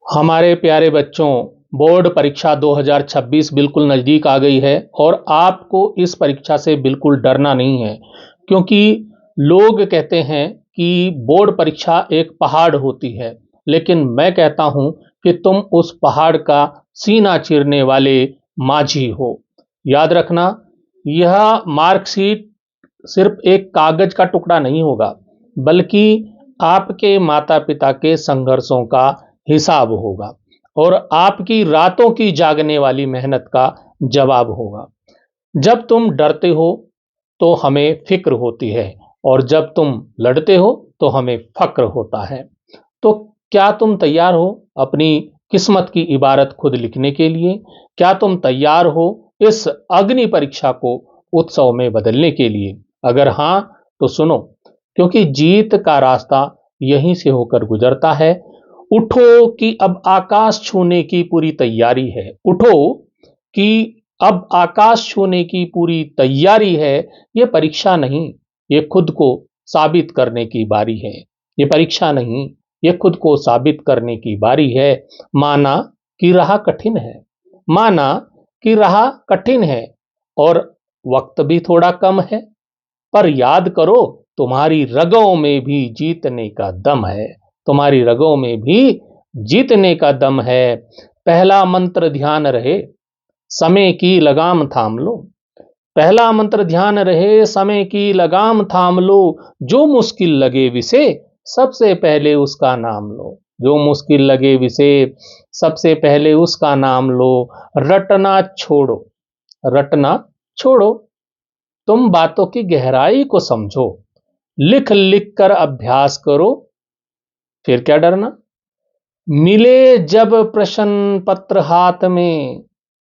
हमारे प्यारे बच्चों, बोर्ड परीक्षा 2026 बिल्कुल नज़दीक आ गई है और आपको इस परीक्षा से बिल्कुल डरना नहीं है, क्योंकि लोग कहते हैं कि बोर्ड परीक्षा एक पहाड़ होती है, लेकिन मैं कहता हूं कि तुम उस पहाड़ का सीना चीरने वाले माझी हो। याद रखना, यह मार्कशीट सिर्फ एक कागज का टुकड़ा नहीं होगा, बल्कि आपके माता पिता के संघर्षों का हिसाब होगा और आपकी रातों की जागने वाली मेहनत का जवाब होगा। जब तुम डरते हो तो हमें फिक्र होती है और जब तुम लड़ते हो तो हमें फक्र होता है। तो क्या तुम तैयार हो अपनी किस्मत की इबारत खुद लिखने के लिए? क्या तुम तैयार हो इस अग्नि परीक्षा को उत्सव में बदलने के लिए? अगर हाँ, तो सुनो, क्योंकि जीत का रास्ता यहीं से होकर गुजरता है। उठो कि अब आकाश छूने की पूरी तैयारी है। उठो कि अब आकाश छूने की पूरी तैयारी है। ये परीक्षा नहीं, ये खुद को साबित करने की बारी है। ये परीक्षा नहीं, ये खुद को साबित करने की बारी है। माना कि राह कठिन है, माना कि राह कठिन है और वक्त भी थोड़ा कम है, पर याद करो, तुम्हारी रगों में भी जीतने का दम है। तुम्हारी रगों में भी जीतने का दम है। पहला मंत्र ध्यान रहे, समय की लगाम थाम लो। पहला मंत्र ध्यान रहे, समय की लगाम थाम लो। जो मुश्किल लगे विषे, सबसे पहले उसका नाम लो। जो मुश्किल लगे विषे, सबसे पहले उसका नाम लो। रटना छोड़ो, रटना छोड़ो। तुम बातों की गहराई को समझो। लिख लिख कर अभ्यास करो, फिर क्या डरना। मिले जब प्रश्न पत्र हाथ में,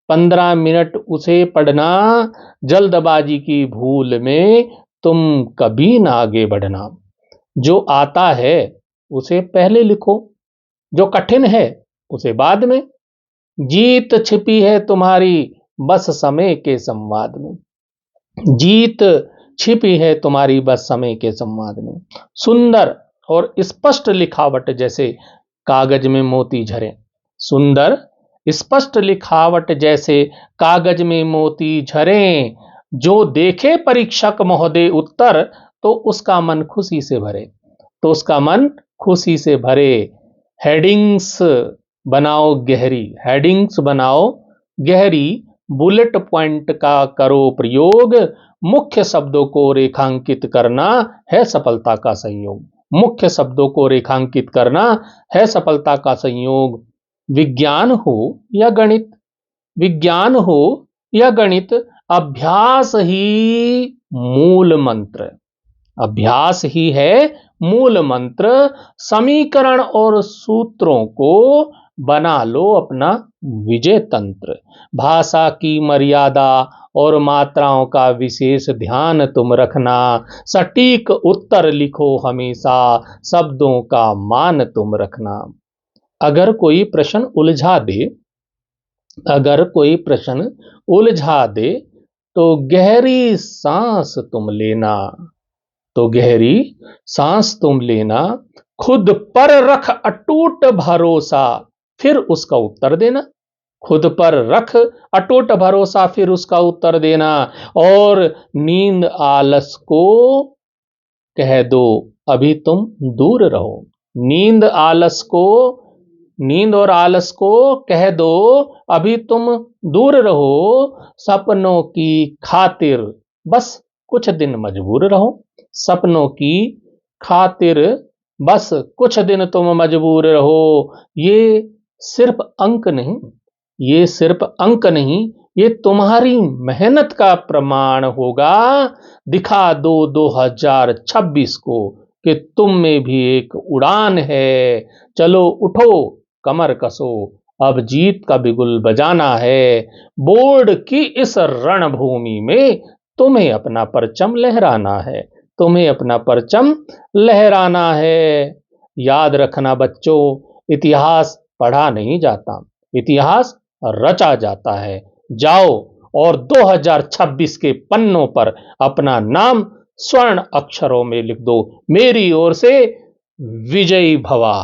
15 मिनट उसे पढ़ना। जल्दबाजी की भूल में तुम कभी ना आगे बढ़ना। जो आता है उसे पहले लिखो, जो कठिन है उसे बाद में। जीत छिपी है तुम्हारी बस समय के संवाद में। जीत छिपी है तुम्हारी बस समय के संवाद में। सुंदर और स्पष्ट लिखावट जैसे कागज में मोती झरे। सुंदर स्पष्ट लिखावट जैसे कागज में मोती झरे। जो देखे परीक्षक महोदय उत्तर, तो उसका मन खुशी से भरे। तो उसका मन खुशी से भरे। हेडिंग्स बनाओ गहरी, हेडिंग्स बनाओ गहरी। बुलेट पॉइंट का करो प्रयोग। मुख्य शब्दों को रेखांकित करना है सफलता का संयोग। मुख्य शब्दों को रेखांकित करना है सफलता का संयोग। विज्ञान हो या गणित, विज्ञान हो या गणित, अभ्यास ही मूल मंत्र। अभ्यास ही है मूल मंत्र। समीकरण और सूत्रों को बना लो अपना विजय तंत्र। भाषा की मर्यादा और मात्राओं का विशेष ध्यान तुम रखना। सटीक उत्तर लिखो हमेशा, शब्दों का मान तुम रखना। अगर कोई प्रश्न उलझा दे, अगर कोई प्रश्न उलझा दे, तो गहरी सांस तुम लेना। तो गहरी सांस तुम लेना। खुद पर रख अटूट भरोसा, फिर उसका उत्तर देना। खुद पर रख अटूट भरोसा, फिर उसका उत्तर देना। और नींद आलस को कह दो, अभी तुम दूर रहो। नींद आलस को, नींद और आलस को कह दो, अभी तुम दूर रहो। सपनों की खातिर बस कुछ दिन मजबूर रहो। सपनों की खातिर बस कुछ दिन तुम मजबूर रहो। ये सिर्फ अंक नहीं, ये सिर्फ अंक नहीं, ये तुम्हारी मेहनत का प्रमाण होगा। दिखा दो 2026 को कि तुम में भी एक उड़ान है। चलो उठो, कमर कसो, अब जीत का बिगुल बजाना है। बोर्ड की इस रणभूमि में तुम्हें अपना परचम लहराना है। तुम्हें अपना परचम लहराना है। याद रखना बच्चों, इतिहास पढ़ा नहीं जाता, इतिहास रचा जाता है। जाओ और 2026 के पन्नों पर अपना नाम स्वर्ण अक्षरों में लिख दो। मेरी ओर से विजयी भवा।